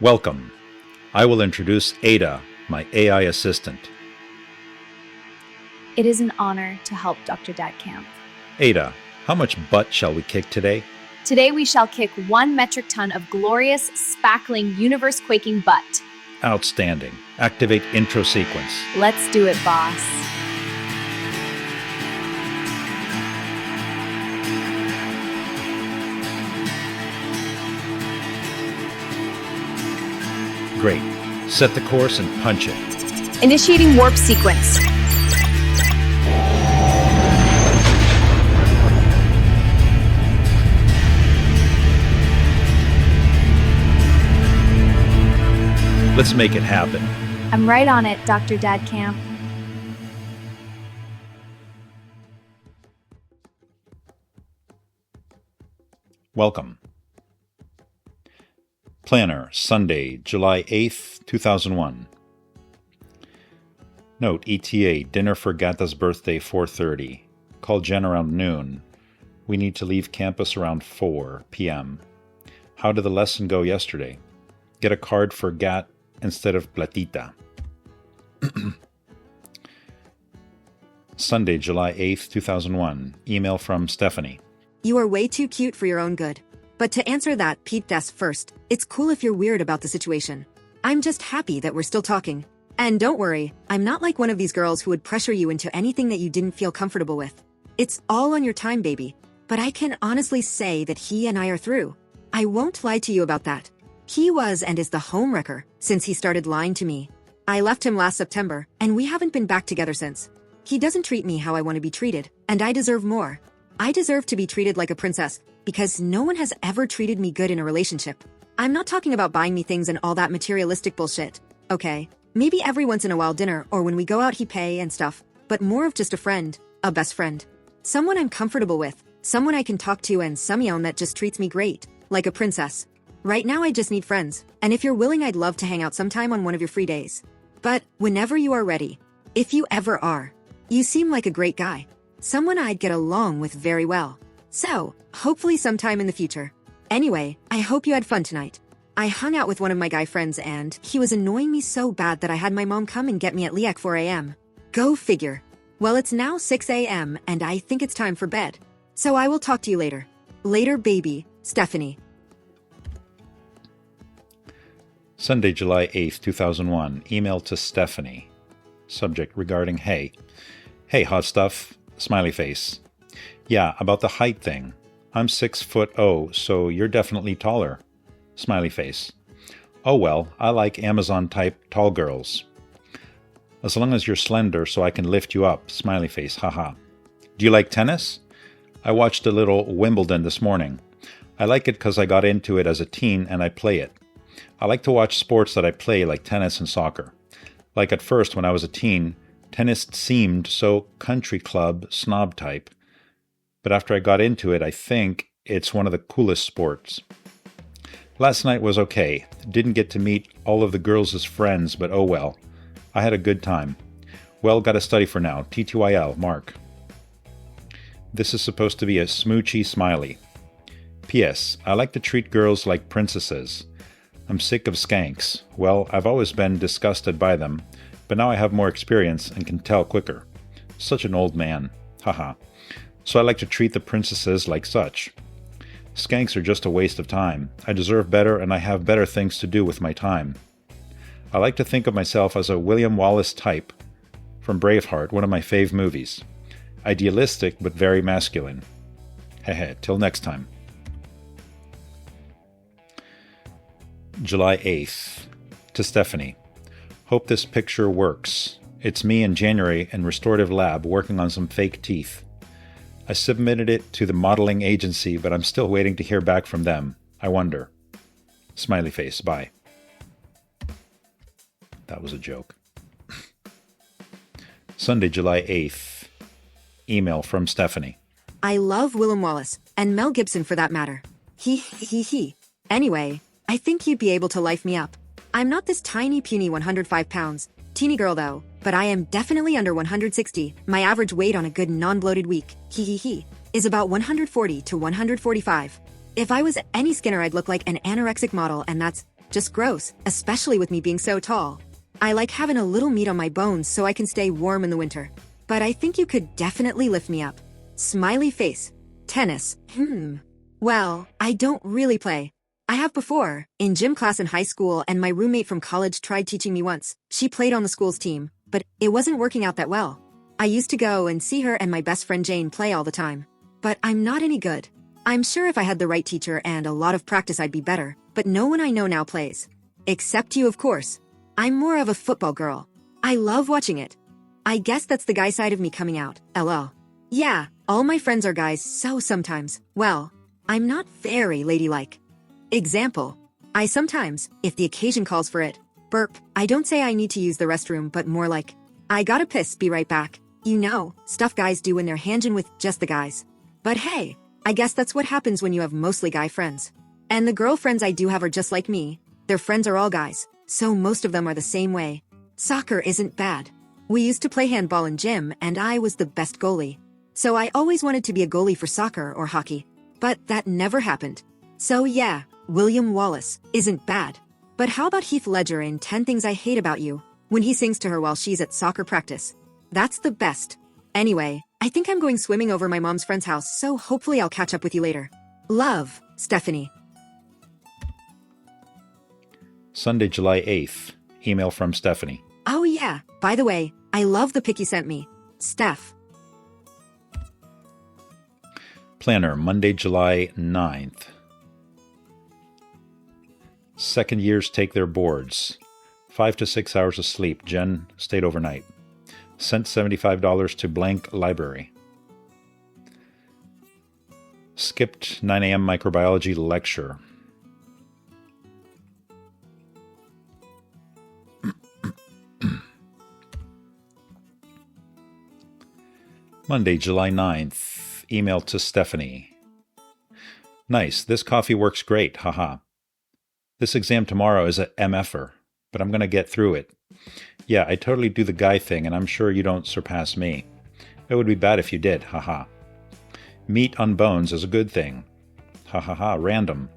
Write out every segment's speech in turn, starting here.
Welcome. I will introduce Ada, my AI assistant. It is an honor to help Dr. Dadkamp. Ada, how much butt shall we kick today? Today we shall kick 1 metric ton of glorious, spackling, universe-quaking butt. Outstanding. Activate intro sequence. Let's do it, boss. Great. Set the course and punch it. Initiating warp sequence. Let's make it happen. I'm right on it, Dr. Dadkamp. Welcome. Planner, Sunday, July 8th, 2001. Note, ETA, dinner for Gata's birthday, 4:30. Call Jen around noon. We need to leave campus around 4 p.m. How did the lesson go yesterday? Get a card for Gat instead of platita. Sunday, July 8th, 2001. Email from Stephanie. You are way too cute for your own good. But to answer that, Pete desk first, it's cool if you're weird about the situation. I'm just happy that we're still talking. And don't worry, I'm not like one of these girls who would pressure you into anything that you didn't feel comfortable with. It's all on your time, baby. But I can honestly say that he and I are through. I won't lie to you about that. He was and is the homewrecker since he started lying to me. I left him last September, and we haven't been back together since. He doesn't treat me how I want to be treated, and I deserve more. I deserve to be treated like a princess, because no one has ever treated me good in a relationship. I'm not talking about buying me things and all that materialistic bullshit, okay? Maybe every once in a while dinner or when we go out he pay and stuff, but more of just a friend, a best friend. Someone I'm comfortable with, someone I can talk to and someone that just treats me great, like a princess. Right now I just need friends, and if you're willing I'd love to hang out sometime on one of your free days. But whenever you are ready, if you ever are, you seem like a great guy. Someone I'd get along with very well. So, hopefully sometime in the future. Anyway, I hope you had fun tonight. I hung out with one of my guy friends and he was annoying me so bad that I had my mom come and get me at LEAC 4 a.m. Go figure. Well, it's now 6 a.m. and I think it's time for bed. So I will talk to you later. Later, baby, Stephanie. Sunday, July 8th, 2001. Email to Stephanie. Subject regarding hey. Hey, hot stuff. Smiley face. Yeah, about the height thing. I'm 6'0", so you're definitely taller. Smiley face. Oh well, I like Amazon-type tall girls. As long as you're slender so I can lift you up. Smiley face, haha. Do you like tennis? I watched a little Wimbledon this morning. I like it because I got into it as a teen and I play it. I like to watch sports that I play like tennis and soccer. Like at first when I was a teen, tennis seemed so country club snob type. But after I got into it, I think it's one of the coolest sports. Last night was okay. Didn't get to meet all of the girls as friends, but oh well. I had a good time. Well, gotta study for now. TTYL, Mark. This is supposed to be a smoochy smiley. P.S. I like to treat girls like princesses. I'm sick of skanks. Well, I've always been disgusted by them, but now I have more experience and can tell quicker. Such an old man. Haha. So I like to treat the princesses like such. Skanks are just a waste of time. I deserve better and I have better things to do with my time. I like to think of myself as a William Wallace type from Braveheart, one of my fave movies. Idealistic but very masculine. Hehe, till next time. July 8th. To Stephanie. Hope this picture works. It's me in January in restorative lab working on some fake teeth. I submitted it to the modeling agency, but I'm still waiting to hear back from them. I wonder. Smiley face, bye. That was a joke. Sunday, July 8th. Email from Stephanie. I love Willem Wallace, and Mel Gibson for that matter. He. Anyway, I think you'd be able to life me up. I'm not this tiny puny 105 pounds, teeny girl though, but I am definitely under 160. My average weight on a good non-bloated week, is about 140 to 145. If I was any skinner I'd look like an anorexic model and that's just gross, especially with me being so tall. I like having a little meat on my bones so I can stay warm in the winter. But I think you could definitely lift me up. Smiley face. Tennis. Well, I don't really play. I have before, in gym class in high school, and my roommate from college tried teaching me once. She played on the school's team, but it wasn't working out that well. I used to go and see her and my best friend Jane play all the time. But I'm not any good. I'm sure if I had the right teacher and a lot of practice I'd be better, but no one I know now plays. Except you, of course. I'm more of a football girl. I love watching it. I guess that's the guy side of me coming out, lol. Yeah, all my friends are guys, so sometimes, well, I'm not very ladylike. Example, I sometimes, if the occasion calls for it, burp. I don't say I need to use the restroom, but more like, I gotta piss, be right back. You know, stuff guys do when they're hanging with just the guys. But hey, I guess that's what happens when you have mostly guy friends. And the girlfriends I do have are just like me. Their friends are all guys, so most of them are the same way. Soccer isn't bad. We used to play handball in gym, and I was the best goalie. So I always wanted to be a goalie for soccer or hockey. But that never happened. So yeah, William Wallace isn't bad. But how about Heath Ledger in 10 Things I Hate About You, when he sings to her while she's at soccer practice? That's the best. Anyway, I think I'm going swimming over my mom's friend's house, so hopefully I'll catch up with you later. Love, Stephanie. Sunday, July 8th. Email from Stephanie. Oh yeah, by the way, I love the pic you sent me. Steph. Planner, Monday, July 9th. Second years take their boards. 5 to 6 hours of sleep. Jen stayed overnight. Sent $75 to blank library. Skipped 9 a.m. microbiology lecture. Monday, July 9th. Email to Stephanie. Nice, this coffee works great, haha. This exam tomorrow is a MFer, but I'm going to get through it. Yeah, I totally do the guy thing, and I'm sure you don't surpass me. It would be bad if you did, haha. Meat on bones is a good thing. Ha ha ha, random.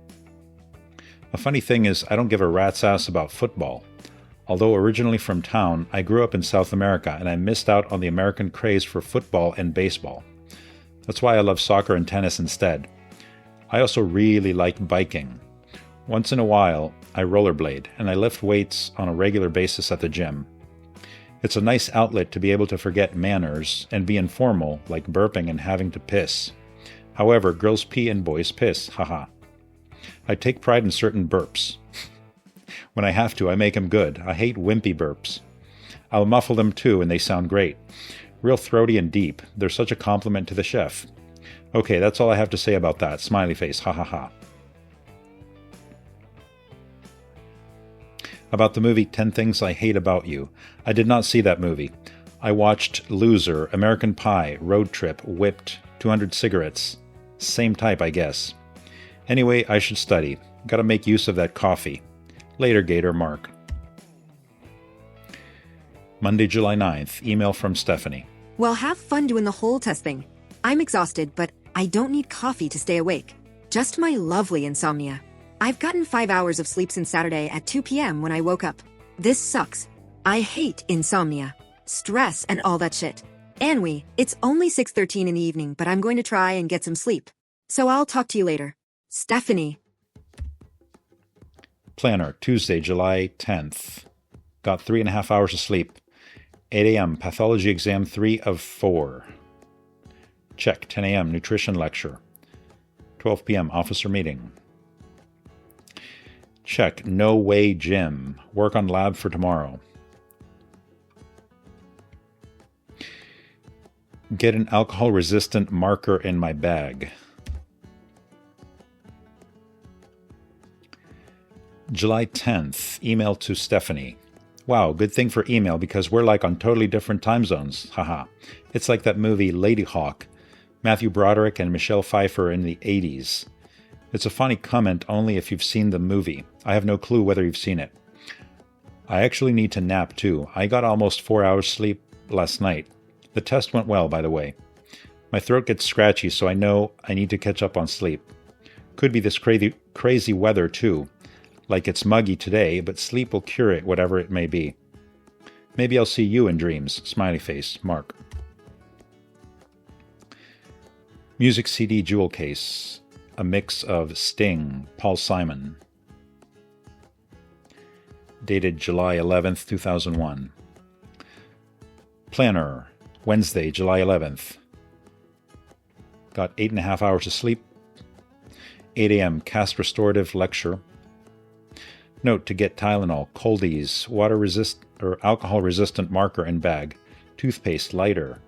A funny thing is, I don't give a rat's ass about football. Although originally from town, I grew up in South America, and I missed out on the American craze for football and baseball. That's why I love soccer and tennis instead. I also really like biking. Once in a while, I rollerblade, and I lift weights on a regular basis at the gym. It's a nice outlet to be able to forget manners and be informal, like burping and having to piss. However, girls pee and boys piss, haha. I take pride in certain burps. When I have to, I make them good. I hate wimpy burps. I'll muffle them too, and they sound great. Real throaty and deep. They're such a compliment to the chef. Okay, that's all I have to say about that. Smiley face, ha ha ha. About the movie 10 Things I Hate About You. I did not see that movie. I watched Loser, American Pie, Road Trip, Whipped, 200 Cigarettes. Same type, I guess. Anyway, I should study. Gotta make use of that coffee. Later, Gator, Mark. Monday, July 9th. Email from Stephanie. Well, have fun doing the whole test thing. I'm exhausted, but I don't need coffee to stay awake. Just my lovely insomnia. I've gotten 5 hours of sleep since Saturday at 2 p.m. when I woke up. This sucks. I hate insomnia, stress, and all that shit. Anyway, it's only 6:13 in the evening, but I'm going to try and get some sleep. So I'll talk to you later. Stephanie. Planner, Tuesday, July 10th. Got 3.5 hours of sleep. 8 a.m. Pathology exam 3 of 4. Check. 10 a.m. Nutrition lecture. 12 p.m. Officer meeting. Check. No way gym. Work on lab for tomorrow. Get an alcohol-resistant marker in my bag. July 10th. Email to Stephanie. Wow, good thing for email because we're like on totally different time zones. Haha. It's like that movie Lady Hawk. Matthew Broderick and Michelle Pfeiffer in the 80s. It's a funny comment only if you've seen the movie. I have no clue whether you've seen it. I actually need to nap too. I got almost 4 hours sleep last night. The test went well, by the way. My throat gets scratchy, so I know I need to catch up on sleep. Could be this crazy weather too. Like it's muggy today, but sleep will cure it, whatever it may be. Maybe I'll see you in dreams. Smiley face, Mark. Music CD jewel case. A mix of Sting, Paul Simon. Dated July 11th, 2001. Planner, Wednesday, July 11th. Got 8.5 hours of sleep. 8 a.m. cast restorative lecture. Note to get Tylenol, Coldies, alcohol resistant marker and bag, toothpaste, lighter,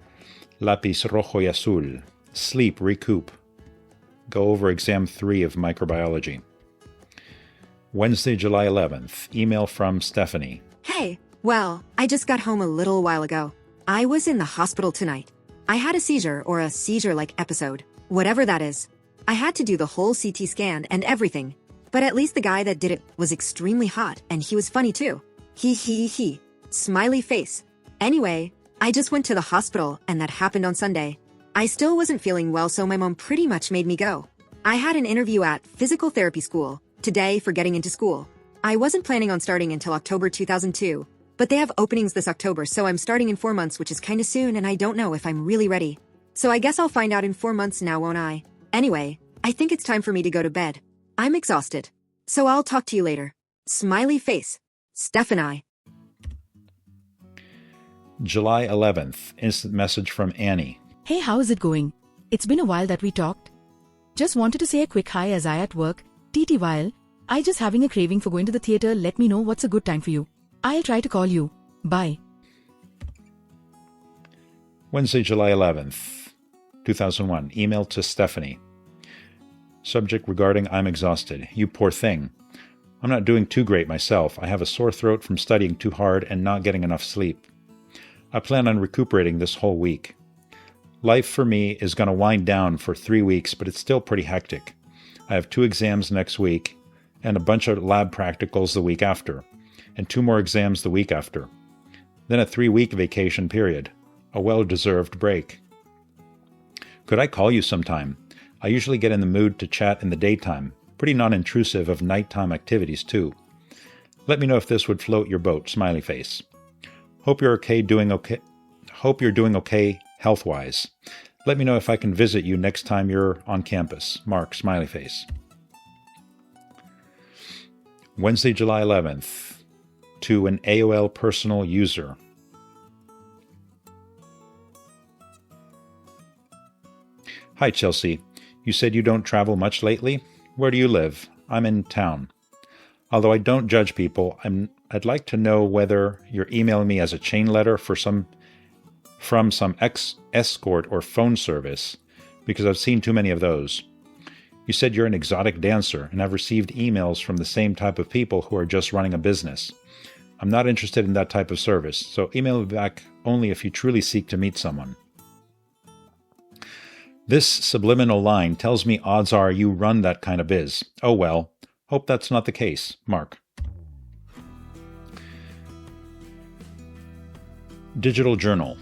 lapis rojo y azul, sleep, recoup. Go over exam 3 of microbiology. Wednesday, July 11th. Email from Stephanie. Hey, well, I just got home a little while ago. I was in the hospital tonight. I had a seizure or a seizure-like episode, whatever that is. I had to do the whole CT scan and everything. But at least the guy that did it was extremely hot and he was funny too. He. Smiley face. Anyway, I just went to the hospital and that happened on Sunday. I still wasn't feeling well, so my mom pretty much made me go. I had an interview at physical therapy school today for getting into school. I wasn't planning on starting until October 2002, but they have openings this October, so I'm starting in 4 months, which is kinda soon, and I don't know if I'm really ready. So I guess I'll find out in 4 months now, won't I? Anyway, I think it's time for me to go to bed. I'm exhausted. So I'll talk to you later. Smiley face. Steph and I. July 11th. Instant message from Annie. Hey, how is it going? It's been a while that we talked. Just wanted to say a quick hi as I at work. TT while. I just having a craving for going to the theater. Let me know what's a good time for you. I'll try to call you. Bye. Wednesday, July 11th, 2001. Email to Stephanie. Subject regarding I'm exhausted. You poor thing. I'm not doing too great myself. I have a sore throat from studying too hard and not getting enough sleep. I plan on recuperating this whole week. Life for me is going to wind down for 3 weeks, but it's still pretty hectic. I have 2 exams next week and a bunch of lab practicals the week after, and 2 more exams the week after. Then a 3-week vacation period, a well-deserved break. Could I call you sometime? I usually get in the mood to chat in the daytime, pretty non-intrusive of nighttime activities too. Let me know if this would float your boat, smiley face. Hope you're doing okay health-wise. Let me know if I can visit you next time you're on campus. Mark, smiley face. Wednesday, July 11th. To an AOL personal user. Hi, Chelsea. You said you don't travel much lately? Where do you live? I'm in town. Although I don't judge people, I'd like to know whether you're emailing me as a chain letter from some escort or phone service, because I've seen too many of those. You said you're an exotic dancer, and I've received emails from the same type of people who are just running a business. I'm not interested in that type of service, so email me back only if you truly seek to meet someone. This subliminal line tells me odds are you run that kind of biz. Oh well, hope that's not the case. Mark. Digital Journal.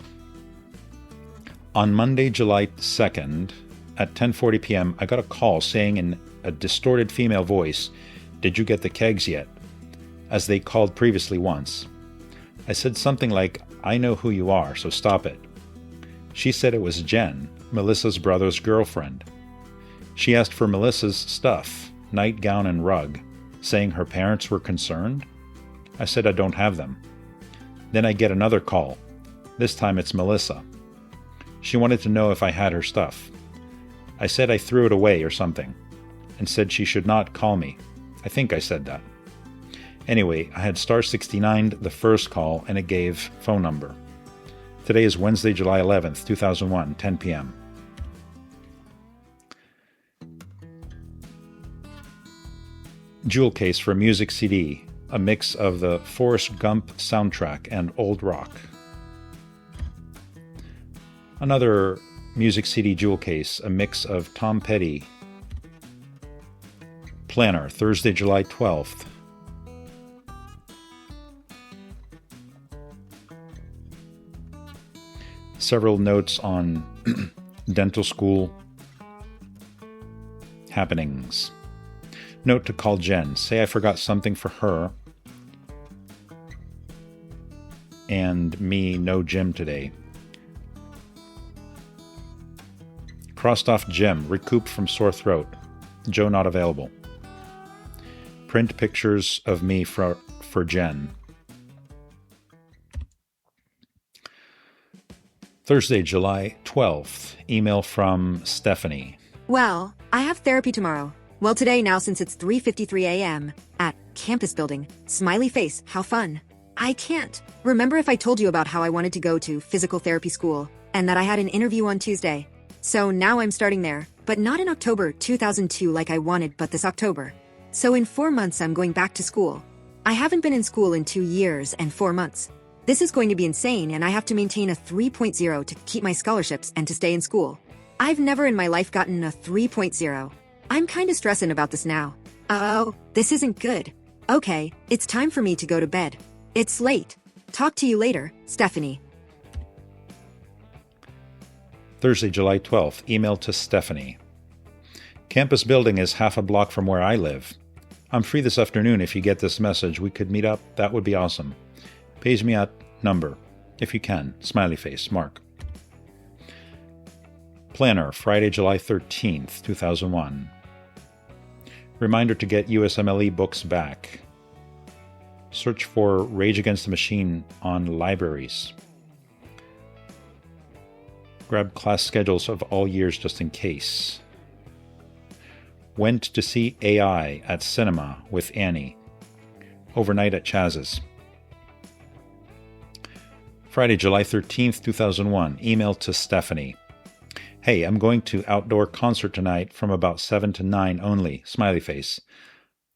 On Monday, July 2nd, at 10:40 p.m., I got a call saying in a distorted female voice, "Did you get the kegs yet?" as they called previously once. I said something like, "I know who you are, so stop it." She said it was Jen, Melissa's brother's girlfriend. She asked for Melissa's stuff, nightgown and rug, saying her parents were concerned. I said I don't have them. Then I get another call. This time it's Melissa. She wanted to know if I had her stuff. I said I threw it away or something, and said she should not call me. I think I said that. Anyway, I had *69 the first call, and it gave phone number. Today is Wednesday, July 11th, 2001, 10 p.m. Jewel case for music CD, a mix of the Forrest Gump soundtrack and old rock. Another music CD jewel case, a mix of Tom Petty. Planner, Thursday, July 12th. Several notes on dental school happenings. Note to call Jen. Say I forgot something for her. And me, no gym today. Crossed off Jim, recouped from sore throat. Joe not available. Print pictures of me for Jen. Thursday, July 12th. Email from Stephanie. Well, I have therapy tomorrow. Well, today now since it's 3:53 a.m. at campus building. Smiley face, how fun. I can't. Remember if I told you about how I wanted to go to physical therapy school and that I had an interview on Tuesday? So now I'm starting there, but not in October 2002 like I wanted, but this October. So in 4 months I'm going back to school. I haven't been in school in 2 years and 4 months. This is going to be insane and I have to maintain a 3.0 to keep my scholarships and to stay in school. I've never in my life gotten a 3.0. I'm kinda stressing about this now. Oh, this isn't good. Okay, it's time for me to go to bed. It's late. Talk to you later, Stephanie. Thursday, July 12th. Email to Stephanie. Campus building is half a block from where I live. I'm free this afternoon. If you get this message, we could meet up. That would be awesome. Page me at number, if you can. Smiley face, Mark. Planner, Friday, July 13th, 2001. Reminder to get USMLE books back. Search for Rage Against the Machine on libraries. Grab class schedules of all years just in case. Went to see AI at cinema with Annie. Overnight at Chaz's. Friday, July 13th, 2001. Email to Stephanie. Hey, I'm going to outdoor concert tonight from about 7 to 9 only. Smiley face.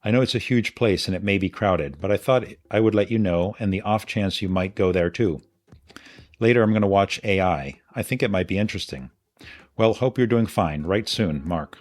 I know it's a huge place and it may be crowded, but I thought I would let you know and the off chance you might go there too. Later I'm going to watch AI. I think it might be interesting. Well, hope you're doing fine. Write soon, Mark.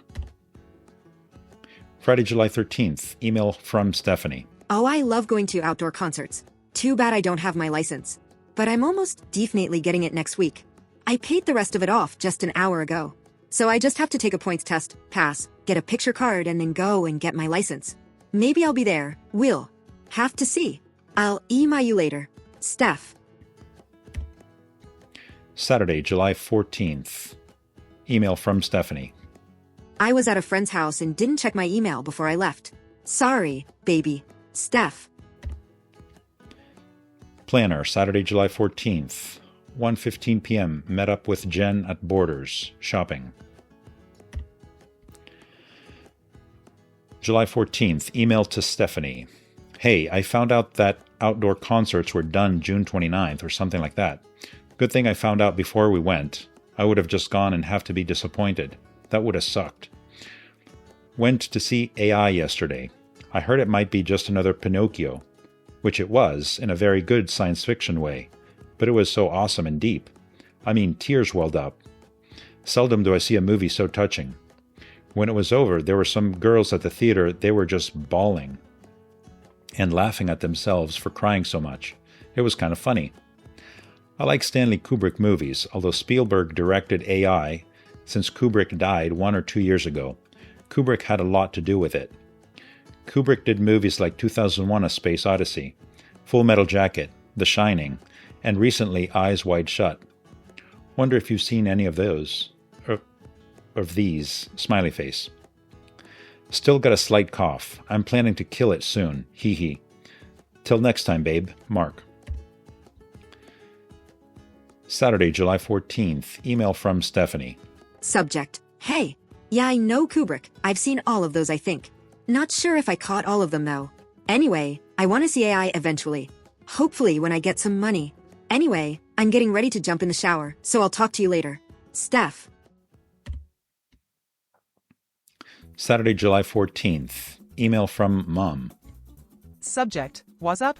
Friday, July 13th. Email from Stephanie. Oh, I love going to outdoor concerts. Too bad I don't have my license. But I'm almost definitely getting it next week. I paid the rest of it off just an hour ago. So I just have to take a points test, pass, get a picture card, and then go and get my license. Maybe I'll be there. We'll have to see. I'll email you later. Steph. Saturday, July 14th. Email from Stephanie. I was at a friend's house and didn't check my email before I left. Sorry, baby. Steph. Planner, Saturday, July 14th. 1:15 p.m. Met up with Jen at Borders, shopping. July 14th. Email to Stephanie. Hey, I found out that outdoor concerts were done June 29th or something like that. Good thing I found out before we went. I would have just gone and have to be disappointed. That would have sucked. Went to see AI yesterday. I heard it might be just another Pinocchio, which it was in a very good science fiction way, but it was so awesome and deep. I mean, tears welled up. Seldom do I see a movie so touching. When it was over, there were some girls at the theater, they were just bawling and laughing at themselves for crying so much. It was kind of funny. I like Stanley Kubrick movies, although Spielberg directed AI since Kubrick died 1 or 2 years ago. Kubrick had a lot to do with it. Kubrick did movies like 2001: A Space Odyssey, Full Metal Jacket, The Shining, and recently Eyes Wide Shut. Wonder if you've seen any of those. Of these. Smiley face. Still got a slight cough. I'm planning to kill it soon. Hee hee. Till next time, babe. Mark. Saturday, July 14th. Email from Stephanie. Subject. Hey. Yeah, I know Kubrick. I've seen all of those, I think. Not sure if I caught all of them, though. Anyway, I want to see AI eventually. Hopefully when I get some money. Anyway, I'm getting ready to jump in the shower, so I'll talk to you later. Steph. Saturday, July 14th. Email from Mom. Subject, what's up?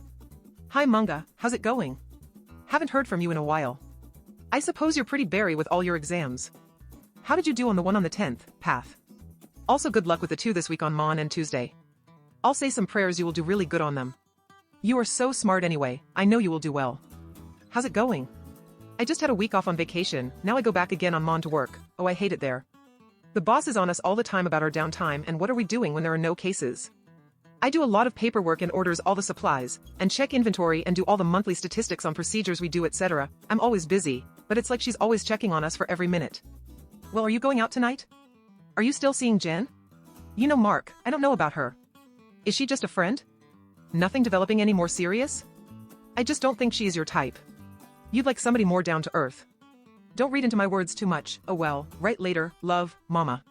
Hi Manga, how's it going? Haven't heard from you in a while. I suppose you're pretty berry with all your exams. How did you do on the one on the 10th, Path? Also good luck with the 2 this week on Mon and Tuesday. I'll say some prayers you will do really good on them. You are so smart anyway, I know you will do well. How's it going? I just had a week off on vacation, now I go back again on Mon to work. Oh, I hate it there. The boss is on us all the time about our downtime and what are we doing when there are no cases. I do a lot of paperwork and orders all the supplies, and check inventory and do all the monthly statistics on procedures we do, etc. I'm always busy, but it's like she's always checking on us for every minute. Well, are you going out tonight? Are you still seeing Jen? You know Mark, I don't know about her. Is she just a friend? Nothing developing any more serious? I just don't think she is your type. You'd like somebody more down to earth. Don't read into my words too much. Oh well, write later. Love, Mama.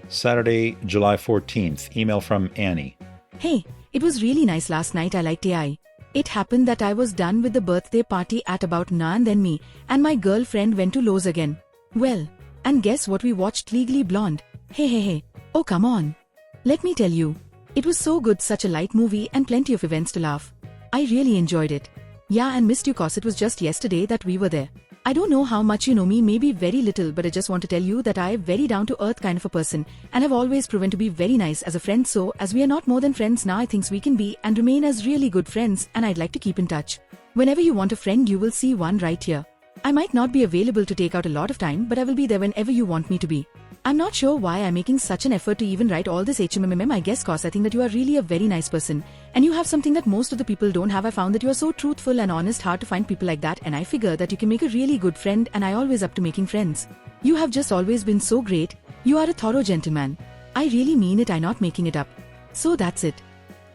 Saturday, July 14th. Email from Annie. Hey, it was really nice last night. I liked AI. It happened that I was done with the birthday party at about 9, then me and my girlfriend went to Lowe's again. Well, and guess what we watched? Legally Blonde. Hey. Oh, come on. Let me tell you. It was so good, such a light movie and plenty of events to laugh. I really enjoyed it. Yeah, and missed you cause it was just yesterday that we were there. I don't know how much you know me, maybe very little, but I just want to tell you that I'm very down to earth kind of a person and have always proven to be very nice as a friend, so as we are not more than friends now, I think we can be and remain as really good friends, and I'd like to keep in touch. Whenever you want a friend, you will see one right here. I might not be available to take out a lot of time, but I will be there whenever you want me to be. I'm not sure why I'm making such an effort to even write all this HMMM, I guess cause I think that you are really a very nice person. And you have something that most of the people don't have. I found that you are so truthful and honest, hard to find people like that, and I figure that you can make a really good friend, and I always up to making friends. You have just always been so great. You are a thorough gentleman. I really mean it, I'm not making it up. So that's it.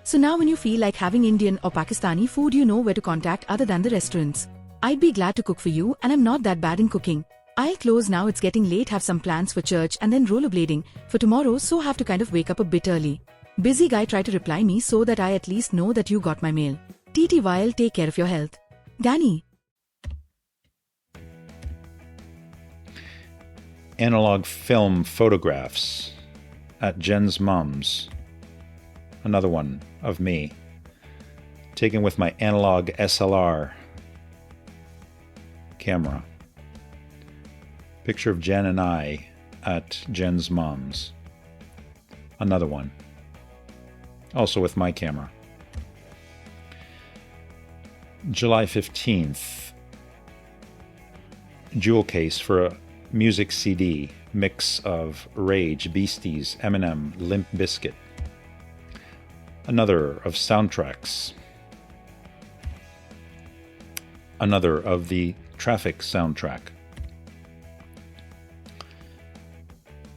So now when you feel like having Indian or Pakistani food, you know where to contact other than the restaurants. I'd be glad to cook for you, and I'm not that bad in cooking. I'll close now, it's getting late, have some plans for church and then rollerblading for tomorrow, so have to kind of wake up a bit early. Busy guy, try to reply me so that I at least know that you got my mail. TTYL, take care of your health. Danny. Analog film photographs at Jen's mom's. Another one of me, taken with my analog SLR camera. Picture of Jen and I at Jen's mom's. Another one. Also with my camera. July 15th. Jewel case for a music CD. Mix of Rage, Beasties, Eminem, Limp Bizkit. Another of soundtracks. Another of the Traffic soundtrack.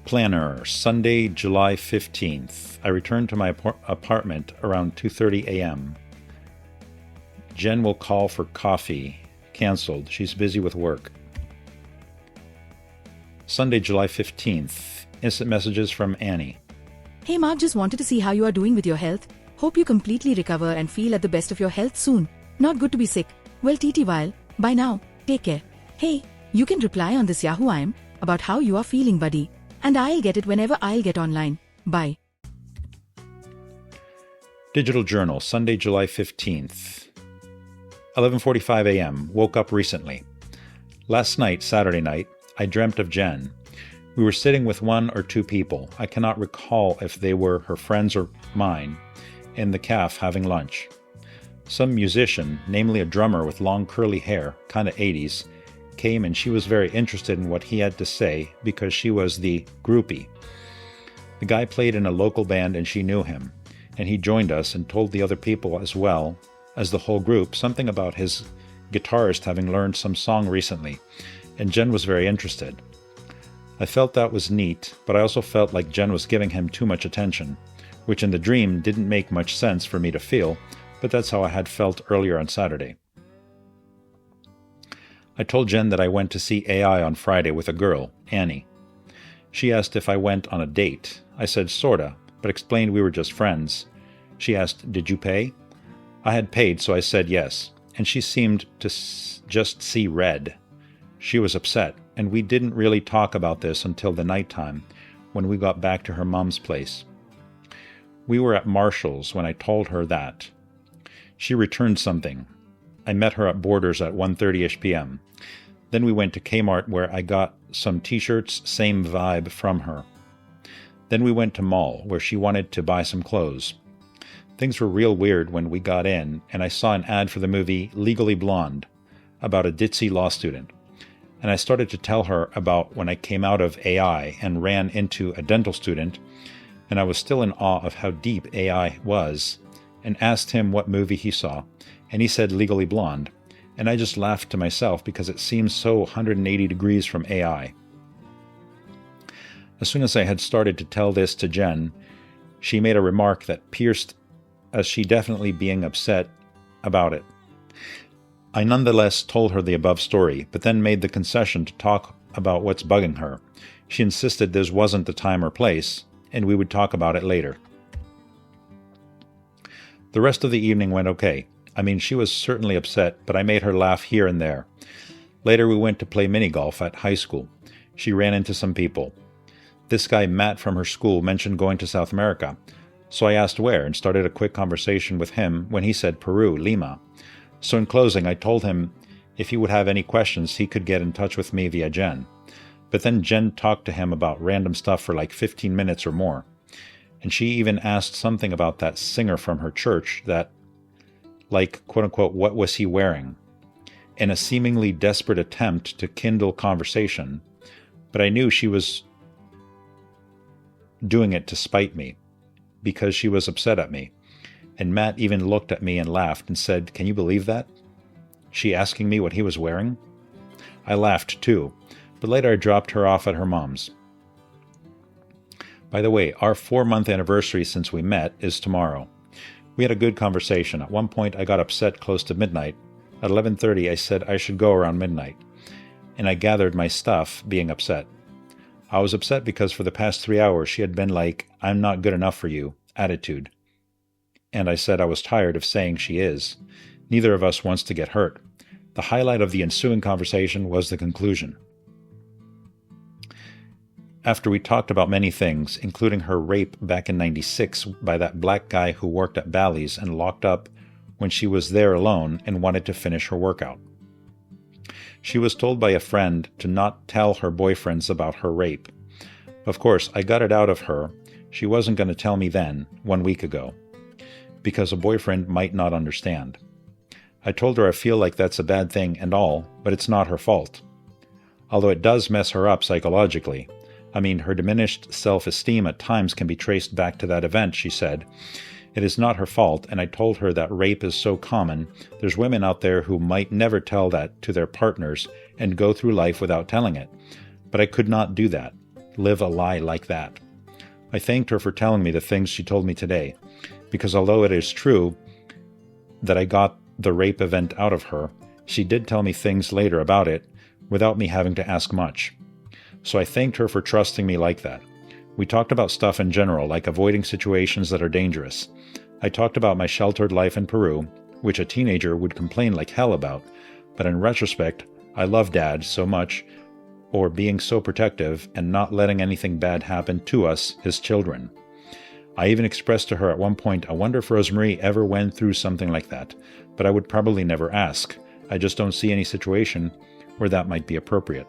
Planner, Sunday, July 15th. I returned to my apartment around 2:30 a.m. Jen will call for coffee. Cancelled. She's busy with work. Sunday, July 15th. Instant messages from Annie. Hey Mark, just wanted to see how you are doing with your health. Hope you completely recover and feel at the best of your health soon. Not good to be sick. Well, TTYL, bye now. Take care. Hey, you can reply on this Yahoo IM about how you are feeling, buddy. And I'll get it whenever I'll get online. Bye. Digital Journal, Sunday, July 15th. 11:45 a.m. Woke up recently. Last night, Saturday night, I dreamt of Jen. We were sitting with one or two people, I cannot recall if they were her friends or mine, in the cafe having lunch. Some musician, namely a drummer with long curly hair, kinda 80s, came and she was very interested in what he had to say because she was the groupie. The guy played in a local band and she knew him, and he joined us and told the other people as well as the whole group something about his guitarist having learned some song recently, and Jen was very interested. I felt that was neat, but I also felt like Jen was giving him too much attention, which in the dream didn't make much sense for me to feel, but that's how I had felt earlier on Saturday. I told Jen that I went to see AI on Friday with a girl, Annie. She asked if I went on a date. I said sorta, but explained we were just friends. She asked, did you pay? I had paid, so I said yes, and she seemed to just see red. She was upset, and we didn't really talk about this until the nighttime, when we got back to her mom's place. We were at Marshall's when I told her that. She returned something. I met her at Borders at 1:30ish p.m. Then we went to Kmart where I got some t-shirts, same vibe from her. Then we went to mall where she wanted to buy some clothes. Things were real weird when we got in, and I saw an ad for the movie Legally Blonde, about a ditzy law student. and I started to tell her about when I came out of AI and ran into a dental student, and I was still in awe of how deep AI was, and asked him what movie he saw, and he said Legally Blonde, and I just laughed to myself because it seems so 180 degrees from AI. As soon as I had started to tell this to Jen, she made a remark that pierced as she definitely being upset about it. I nonetheless told her the above story, but then made the concession to talk about what's bugging her. She insisted this wasn't the time or place, and we would talk about it later. The rest of the evening went okay. I mean, she was certainly upset, but I made her laugh here and there. Later we went to play mini-golf at high school. She ran into some people. This guy Matt from her school mentioned going to South America, so I asked where and started a quick conversation with him when he said Peru, Lima. So in closing, I told him if he would have any questions, he could get in touch with me via Jen. But then Jen talked to him about random stuff for like 15 minutes or more. And she even asked something about that singer from her church that, like, quote-unquote, what was he wearing? In a seemingly desperate attempt to kindle conversation. But I knew she was doing it to spite me, because she was upset at me. And Matt even looked at me and laughed and said, "Can you believe that? She asking me what he was wearing?" I laughed too, but later I dropped her off at her mom's. By the way, our 4-month anniversary since we met is tomorrow. We had a good conversation. At one point I got upset close to midnight. At 11:30 I said I should go around midnight, and I gathered my stuff, being upset. I was upset because for the past 3 hours she had been like, "I'm not good enough for you" attitude. And I said I was tired of saying she is. Neither of us wants to get hurt. The highlight of the ensuing conversation was the conclusion. After we talked about many things, including her rape back in '96 by that black guy who worked at Bally's and locked up when she was there alone and wanted to finish her workout. She was told by a friend to not tell her boyfriends about her rape. Of course, I got it out of her. She wasn't going to tell me then, 1 week ago, because a boyfriend might not understand. I told her I feel like that's a bad thing and all, but it's not her fault. Although it does mess her up psychologically. I mean, her diminished self-esteem at times can be traced back to that event, she said. It is not her fault, and I told her that rape is so common, there's women out there who might never tell that to their partners and go through life without telling it. But I could not do that, live a lie like that. I thanked her for telling me the things she told me today, because although it is true that I got the rape event out of her, she did tell me things later about it without me having to ask much. So I thanked her for trusting me like that. We talked about stuff in general, like avoiding situations that are dangerous. I talked about my sheltered life in Peru, which a teenager would complain like hell about, but in retrospect, I love Dad so much, or being so protective and not letting anything bad happen to us, his children. I even expressed to her at one point, I wonder if Rosemary ever went through something like that, but I would probably never ask. I just don't see any situation where that might be appropriate.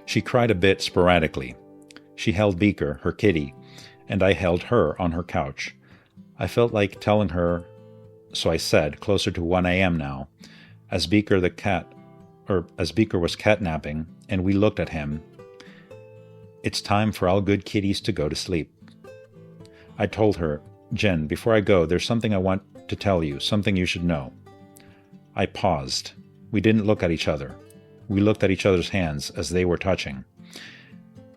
She cried a bit sporadically. She held Beaker, her kitty, and I held her on her couch. I felt like telling her, so I said, closer to 1 a.m. now, as Beaker was catnapping, and we looked at him, "It's time for all good kitties to go to sleep." I told her, "Jen, before I go, there's something I want to tell you, something you should know." I paused. We didn't look at each other. We looked at each other's hands as they were touching.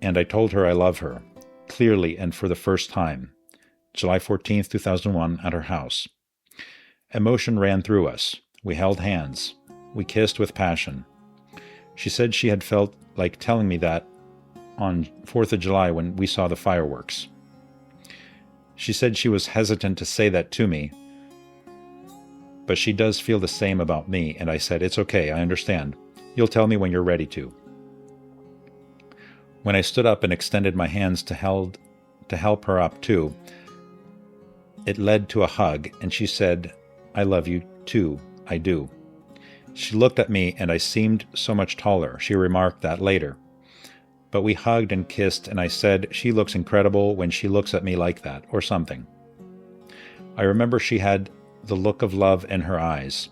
And I told her I love her, clearly and for the first time, July 14th, 2001, at her house. Emotion ran through us. We held hands. We kissed with passion. She said she had felt like telling me that on 4th of July when we saw the fireworks. She said she was hesitant to say that to me, but she does feel the same about me, and I said, "It's okay, I understand. You'll tell me when you're ready to." When I stood up and extended my hands to help her up too, it led to a hug, and she said, "I love you too, I do." She looked at me, and I seemed so much taller. She remarked that later. But we hugged and kissed, and I said, "She looks incredible when she looks at me like that," or something. I remember she had the look of love in her eyes,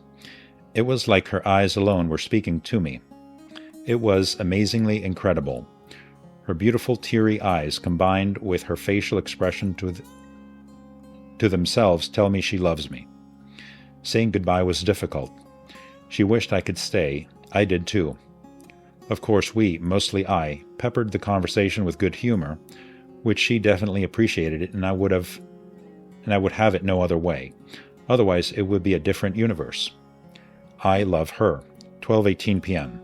It was like her eyes alone were speaking to me. It was amazingly incredible. Her beautiful teary eyes combined with her facial expression to themselves tell me she loves me. Saying goodbye was difficult. She wished I could stay. I did too. Of course we, mostly I, peppered the conversation with good humor, which she definitely appreciated it, and I would have it no other way. Otherwise it would be a different universe. I love her. 12:18 p.m.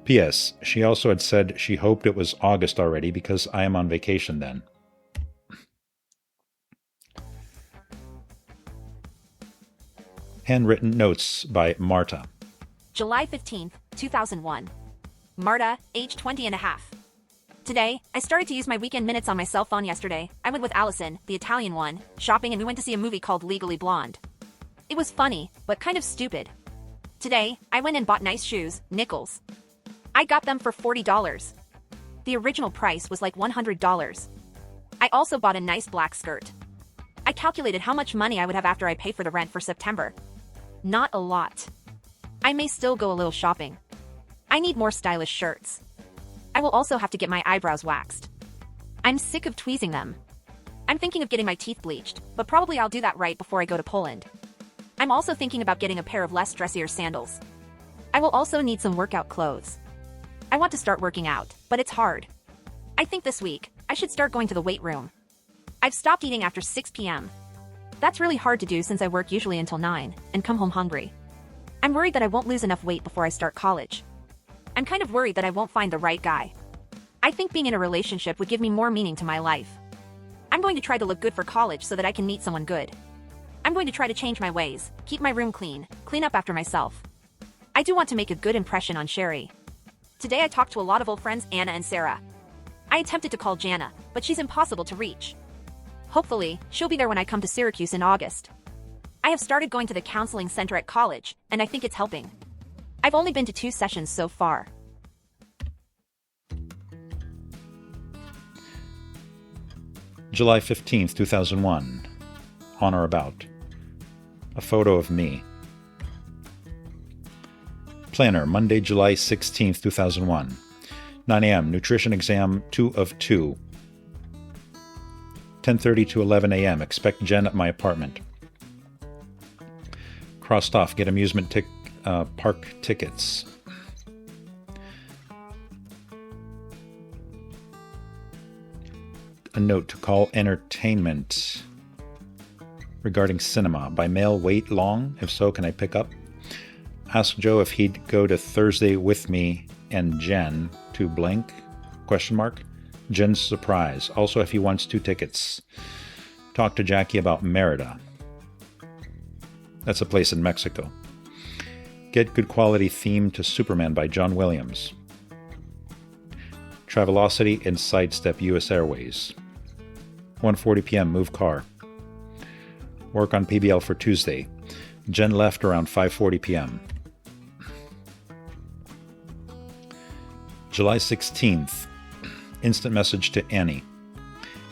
P.S. She also had said she hoped it was August already because I am on vacation then. Handwritten notes by Marta. July 15th, 2001. Marta, age 20 and a half. Today, I started to use my weekend minutes on my cell phone yesterday. I went with Allison, the Italian one, shopping, and we went to see a movie called Legally Blonde. It was funny, but kind of stupid. Today, I went and bought nice shoes, nickels. I got them for $40. The original price was like $100. I also bought a nice black skirt. I calculated how much money I would have after I pay for the rent for September. Not a lot. I may still go a little shopping. I need more stylish shirts. I will also have to get my eyebrows waxed. I'm sick of tweezing them. I'm thinking of getting my teeth bleached, but probably I'll do that right before I go to Poland. I'm also thinking about getting a pair of less dressier sandals. I will also need some workout clothes. I want to start working out, but it's hard. I think this week, I should start going to the weight room. I've stopped eating after 6 p.m. That's really hard to do since I work usually until 9 and come home hungry. I'm worried that I won't lose enough weight before I start college. I'm kind of worried that I won't find the right guy. I think being in a relationship would give me more meaning to my life. I'm going to try to look good for college so that I can meet someone good. I'm going to try to change my ways, keep my room clean, clean up after myself. I do want to make a good impression on Sherry. Today I talked to a lot of old friends Anna and Sarah. I attempted to call Jana, but she's impossible to reach. Hopefully, she'll be there when I come to Syracuse in August. I have started going to the counseling center at college, and I think it's helping. I've only been to 2 sessions so far. July 15th, 2001. On or about. A photo of me. Planner, Monday, July 16th, 2001. 9 a.m. Nutrition exam 2 of 2. 10:30 to 11 a.m. Expect Jen at my apartment. Crossed off. Get amusement park tickets. A note to call entertainment. Regarding cinema. By mail, wait long? If so, can I pick up? Ask Joe if he'd go to Thursday with me and Jen to blank? ? Jen's surprise. Also, if he wants 2 tickets. Talk to Jackie about Merida. That's a place in Mexico. Get good quality theme to Superman by John Williams. Travelocity and Sidestep US Airways. 1:40 p.m. Move car. Work on PBL for Tuesday. Jen left around 5:40 p.m. July 16th. Instant message to Annie.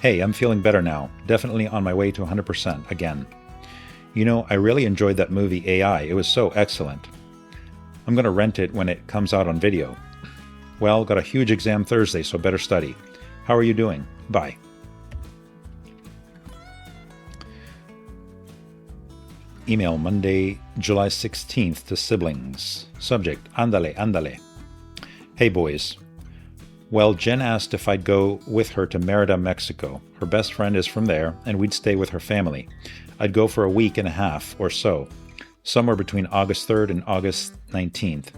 Hey, I'm feeling better now. Definitely on my way to 100% again. You know, I really enjoyed that movie AI. It was so excellent. I'm going to rent it when it comes out on video. Well, got a huge exam Thursday, so better study. How are you doing? Bye. Email Monday, July 16th to siblings. Subject, Ándale, ándale. Hey boys. Well, Jen asked if I'd go with her to Merida, Mexico. Her best friend is from there, and we'd stay with her family. I'd go for a week and a half or so, somewhere between August 3rd and August 19th.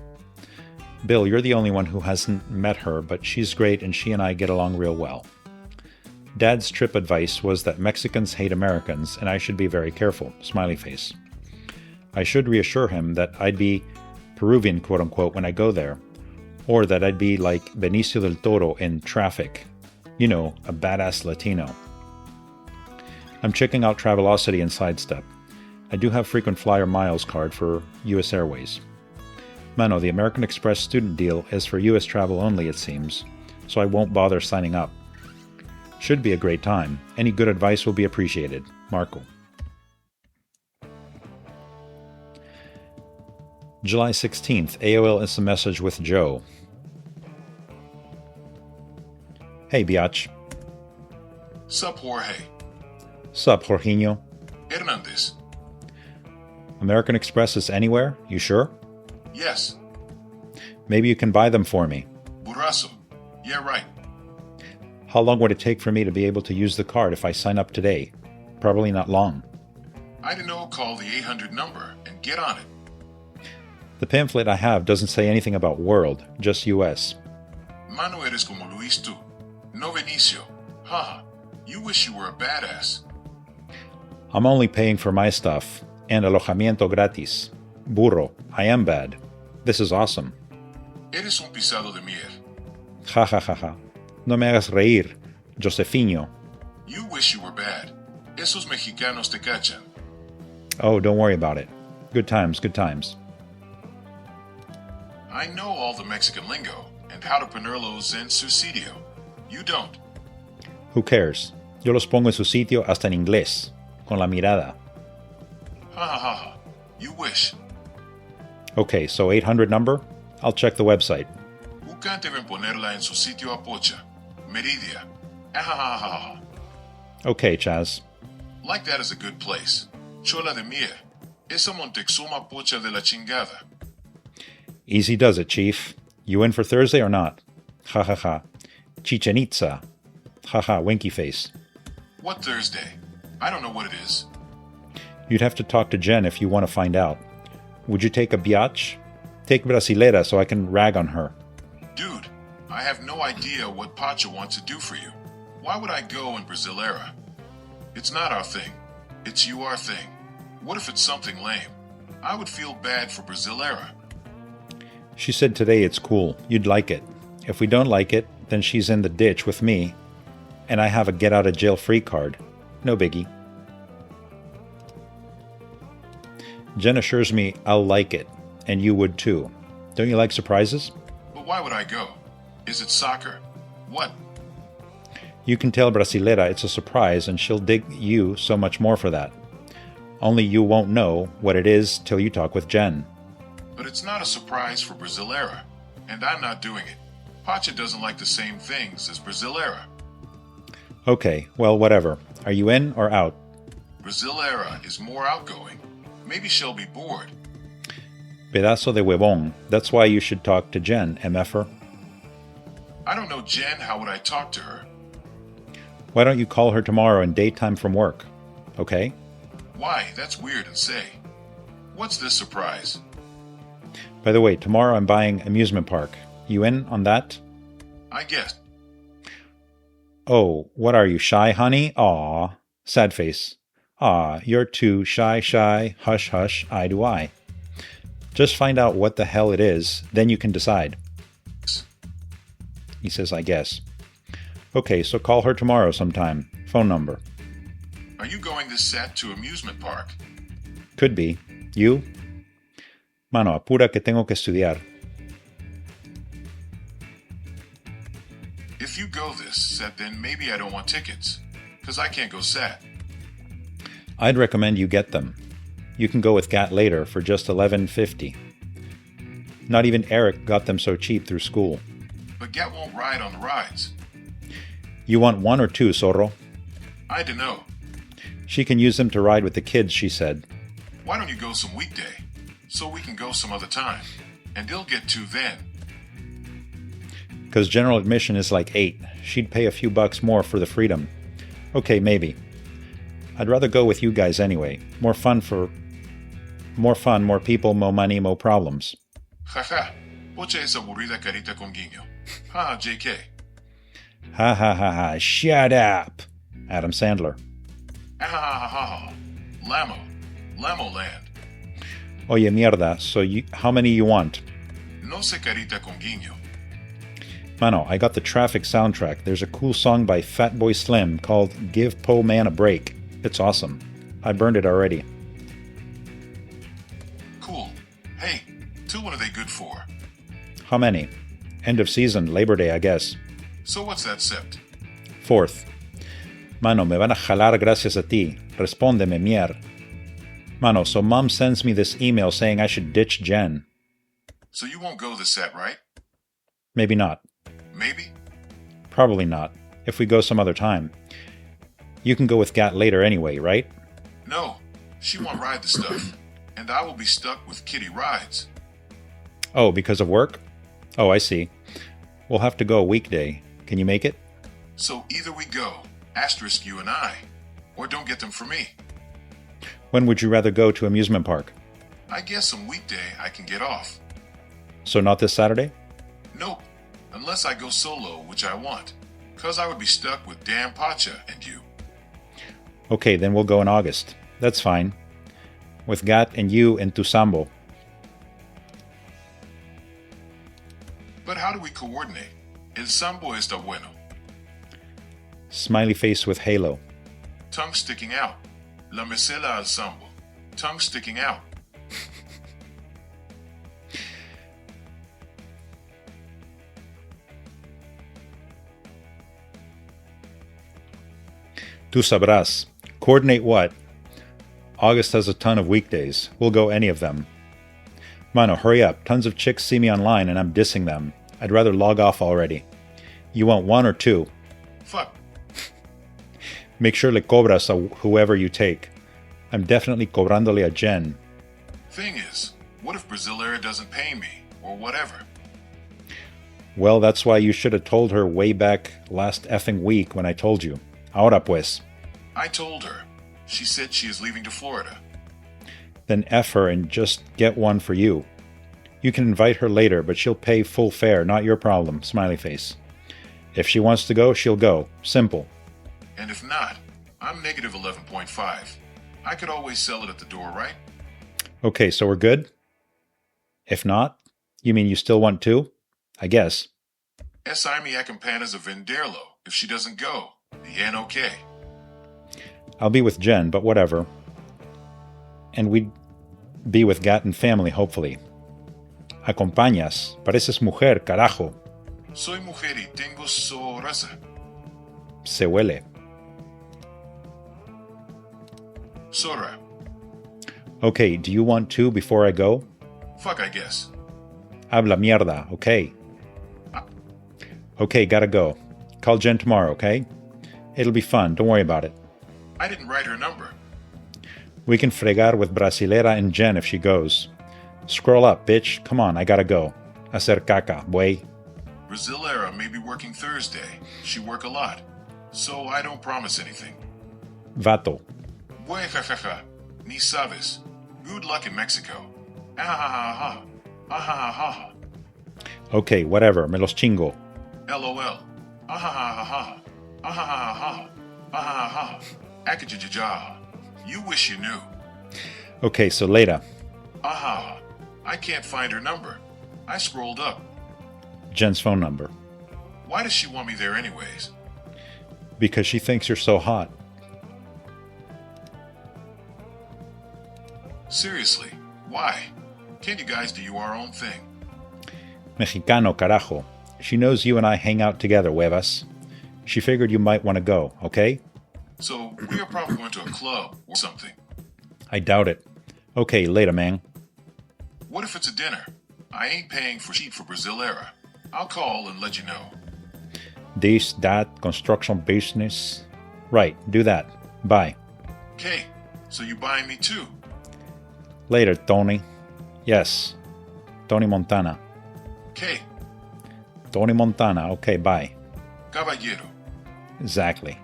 Bill, you're the only one who hasn't met her, but she's great and she and I get along real well. Dad's trip advice was that Mexicans hate Americans and I should be very careful. Smiley face. I should reassure him that I'd be Peruvian, quote-unquote, when I go there, or that I'd be like Benicio del Toro in Traffic. You know, a badass Latino. I'm checking out Travelocity and Sidestep. I do have frequent flyer miles card for US Airways. Mano, the American Express student deal is for US travel only, it seems, so I won't bother signing up. Should be a great time. Any good advice will be appreciated. Marco. July 16th, AOL Instant Message with Joe. Hey, biatch. Sup, Jorge. Sup, Jorginho. Hernandez. American Express is anywhere? You sure? Yes. Maybe you can buy them for me. Burraso. Yeah, right. How long would it take for me to be able to use the card if I sign up today? Probably not long. I don't know, call the 800 number and get on it. The pamphlet I have doesn't say anything about world, just US. Mano eres como Luis tú. No Benicio. Haha. You wish you were a badass. I'm only paying for my stuff. And alojamiento gratis. Burro, I am bad. This is awesome. Eres un pisado de mier. Ja ja ja ja. No me hagas reír, Josefinho. You wish you were bad. Esos mexicanos te cachan. Oh, don't worry about it. Good times, good times. I know all the Mexican lingo and how to ponerlos en su sitio. You don't. Who cares? Yo los pongo en su sitio hasta en inglés, con la mirada. Ha ha ha ha. You wish. Okay, so 800 number? I'll check the website. Ucan deben ponerla en su sitio a pocha. Meridia. Ha ha ha ha. Okay, Chaz. Like that is a good place. Chola de mier. Esa Montezuma pocha de la chingada. Easy does it, Chief. You in for Thursday or not? Ha ha ha. Chichen Itza. Ha ha, winky face. What Thursday? I don't know what it is. You'd have to talk to Jen if you want to find out. Would you take a biatch? Take Brasilera so I can rag on her. Dude, I have no idea what Pacha wants to do for you. Why would I go in Brasilera? It's not our thing. It's our thing. What if it's something lame? I would feel bad for Brasilera. She said today it's cool. You'd like it. If we don't like it, then she's in the ditch with me, and I have a get-out-of-jail-free card. No biggie. Jen assures me I'll like it, and you would too. Don't you like surprises? But why would I go? Is it soccer? What? You can tell Brasilera it's a surprise, and she'll dig you so much more for that. Only you won't know what it is till you talk with Jen. But it's not a surprise for Brasilera, and I'm not doing it. Pacha doesn't like the same things as Brasilera. Okay, well, whatever. Are you in or out? Brasilera is more outgoing. Maybe she'll be bored. Pedazo de huevón. That's why you should talk to Jen, MFer. I don't know Jen, how would I talk to her? Why don't you call her tomorrow in daytime from work? Okay? Why? That's weird and say. What's this surprise? By the way, tomorrow I'm buying amusement park. You in on that? I guess. Oh, what are you, shy, honey? Aw. Sad face. Aw, you're too shy, hush, hush, eye to eye. Just find out what the hell it is, then you can decide. He says, I guess. Okay, so call her tomorrow sometime. Phone number. Are you going this set to amusement park? Could be. You? Mano, apura que tengo que estudiar. If you go this set, then maybe I don't want tickets. Because I can't go set. I'd recommend you get them. You can go with Gat later for just $11.50. Not even Eric got them so cheap through school. But Gat won't ride on the rides. You want one or two, Zorro? I don't know. She can use them to ride with the kids, she said. Why don't you go some weekday? So we can go some other time. And they'll get two then. Because general admission is like $8. She'd pay a few bucks more for the freedom. Okay, maybe. I'd rather go with you guys anyway. More fun, more people, more money, more problems. Jaja. Pocha esa aburrida carita con guiño. Ha, JK. Ha ha ha ha. Shut up. Adam Sandler. Ha ha ha ha. Lamo. Lamo land. Oye, mierda. So how many you want? No se carita con guiño. Mano, I got the Traffic soundtrack. There's a cool song by Fatboy Slim called Give Po Man a Break. It's awesome. I burned it already. Cool. Hey, what are they good for? How many? End of season, Labor Day, I guess. So what's that sept? 4th. Mano, me van a jalar gracias a ti. Respóndeme, mier. Mano, so mom sends me this email saying I should ditch Jen. So you won't go this set, right? Maybe not. Maybe? Probably not. If we go some other time. You can go with Gat later anyway, right? No. She won't ride the stuff. And I will be stuck with Kitty Rides. Oh, because of work? Oh, I see. We'll have to go a weekday. Can you make it? So either we go, asterisk you and I, or don't get them for me. When would you rather go to amusement park? I guess some weekday I can get off. So not this Saturday? Nope. Unless I go solo, which I want. 'Cause I would be stuck with Dan Pacha and you. Okay, then we'll go in August. That's fine. With Gat and you and Tusambo. But how do we coordinate? El sambo está bueno. Smiley face with halo. Tongue sticking out. La mesela al sambo. Tongue sticking out. Tu sabrás. Coordinate what? August has a ton of weekdays. We'll go any of them. Mano, hurry up. Tons of chicks see me online and I'm dissing them. I'd rather log off already. You want one or two? Fuck. Make sure le cobras a whoever you take. I'm definitely cobrándole a Jen. Thing is, what if Brasileira doesn't pay me, or whatever? Well, that's why you should have told her way back last effing week when I told you. Ahora pues. I told her. She said she is leaving to Florida. Then F her and just get one for you. You can invite her later, but she'll pay full fare, not your problem, smiley face. If she wants to go, she'll go. Simple. And if not, I'm negative 11.5. I could always sell it at the door, right? Okay, so we're good? If not, you mean you still want two? I guess. Sai me a campanas of venderlo if she doesn't go. Bien okay. I'll be with Jen, but whatever. And we'd be with Gat and family, hopefully. Acompañas. Pareces mujer, carajo. Soy mujer y tengo su raza. Se huele. Sora. Okay, do you want two before I go? Fuck, I guess. Habla mierda, okay. Okay, gotta go. Call Jen tomorrow, okay? It'll be fun, don't worry about it. I didn't write her number. We can fregar with Brasilera and Jen if she goes. Scroll up, bitch. Come on, I gotta go. Hacer caca, buey. Brasileira may be working Thursday. She work a lot. So I don't promise anything. Vato. Buey jajaja. Ni sabes. Good luck in Mexico. Ahahaha. Ahahaha. Okay, whatever. Me los chingo. LOL. Ahahaha. Ahahaha. Ahahaha. Akajajaja. You wish you knew. Okay, so later. Aha. I can't find her number. I scrolled up. Jen's phone number. Why does she want me there anyways? Because she thinks you're so hot. Seriously, why? Can't you guys do your own thing? Mexicano, carajo. She knows you and I hang out together, huevas. She figured you might want to go, okay? So we are probably going to a club or something. I doubt it. Okay, later, man. What if it's a dinner? I ain't paying for sheet for Brasileira. I'll call and let you know. This, that, construction business. Right, do that. Bye. Okay, so you buying me too? Later, Tony. Yes. Tony Montana. Okay, Tony Montana. Okay, bye. caballero. Exactly.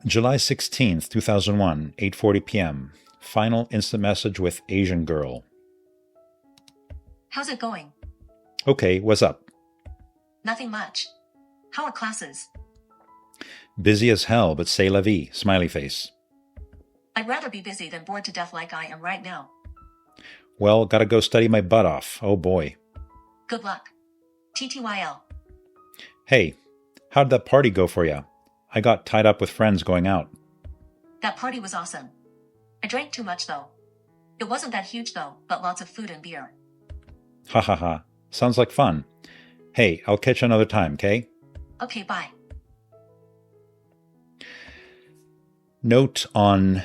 July 16th, 2001, 8:40 p.m. Final instant message with Asian girl. How's it going? Okay, what's up? Nothing much. How are classes? Busy as hell, but c'est la vie. Smiley face. I'd rather be busy than bored to death like I am right now. Well, gotta go study my butt off. Oh boy. Good luck. TTYL. Hey, how'd that party go for ya? I got tied up with friends going out. That party was awesome. I drank too much though. It wasn't that huge though, but lots of food and beer. Ha ha ha. Sounds like fun. Hey, I'll catch you another time, okay? Okay, bye. Note on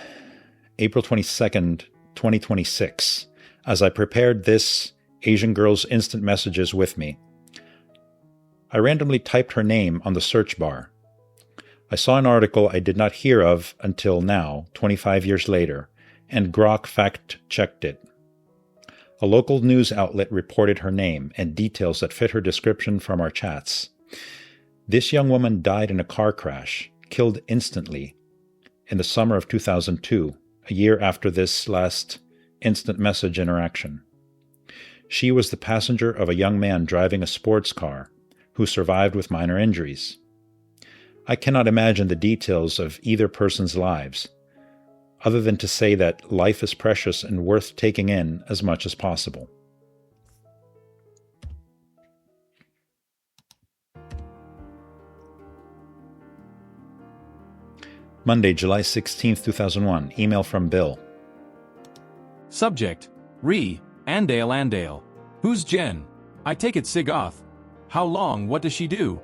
April 22nd, 2026, as I prepared this Asian girl's instant messages with me. I randomly typed her name on the search bar. I saw an article I did not hear of until now, 25 years later, and Grok fact-checked it. A local news outlet reported her name and details that fit her description from our chats. This young woman died in a car crash, killed instantly, in the summer of 2002, a year after this last instant message interaction. She was the passenger of a young man driving a sports car who survived with minor injuries. I cannot imagine the details of either person's lives, other than to say that life is precious and worth taking in as much as possible. Monday, July 16, 2001. Email from Bill. Subject: Re, Andale. Who's Jen? I take it Sig Oth. How long? What does she do?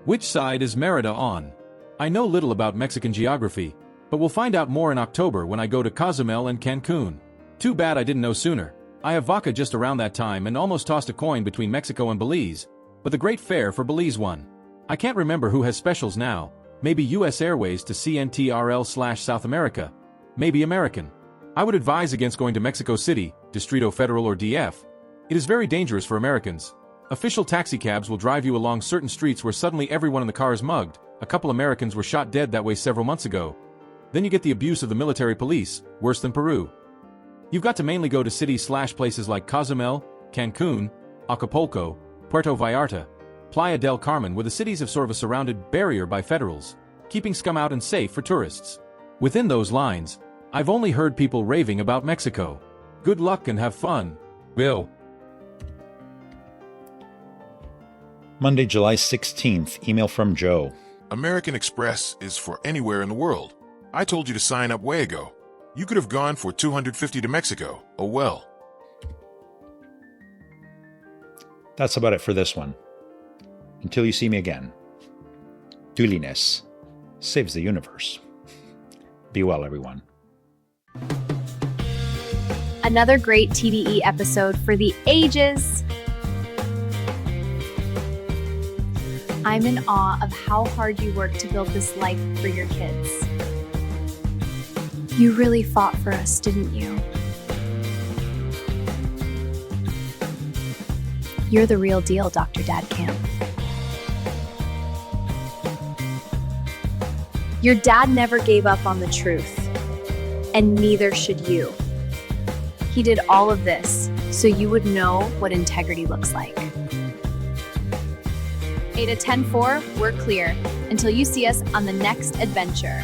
Which side is Merida on? I know little about Mexican geography, but we'll find out more in October when I go to Cozumel and Cancun. Too bad I didn't know sooner. I have vodka just around that time and almost tossed a coin between Mexico and Belize, but the great fare for Belize won. I can't remember who has specials now, maybe US Airways to CNTRL/South America, maybe American. I would advise against going to Mexico City, Distrito Federal or DF. It is very dangerous for Americans. Official taxicabs will drive you along certain streets where suddenly everyone in the car is mugged. A couple Americans were shot dead that way several months ago. Then you get the abuse of the military police, worse than Peru. You've got to mainly go to cities/places like Cozumel, Cancun, Acapulco, Puerto Vallarta, Playa del Carmen, where the cities have sort of a surrounded barrier by federals, keeping scum out and safe for tourists. Within those lines, I've only heard people raving about Mexico. Good luck and have fun. Bill. Monday, July 16th. Email from Joe. American Express is for anywhere in the world. I told you to sign up way ago. You could have gone for $250 to Mexico. Oh well. That's about it for this one. Until you see me again. Duliness saves the universe. Be well, everyone. Another great TDE episode for the ages. I'm in awe of how hard you worked to build this life for your kids. You really fought for us, didn't you? You're the real deal, Dr. Dadcamp. Your dad never gave up on the truth, and neither should you. He did all of this so you would know what integrity looks like. Ada 10-4, we're clear until you see us on the next adventure.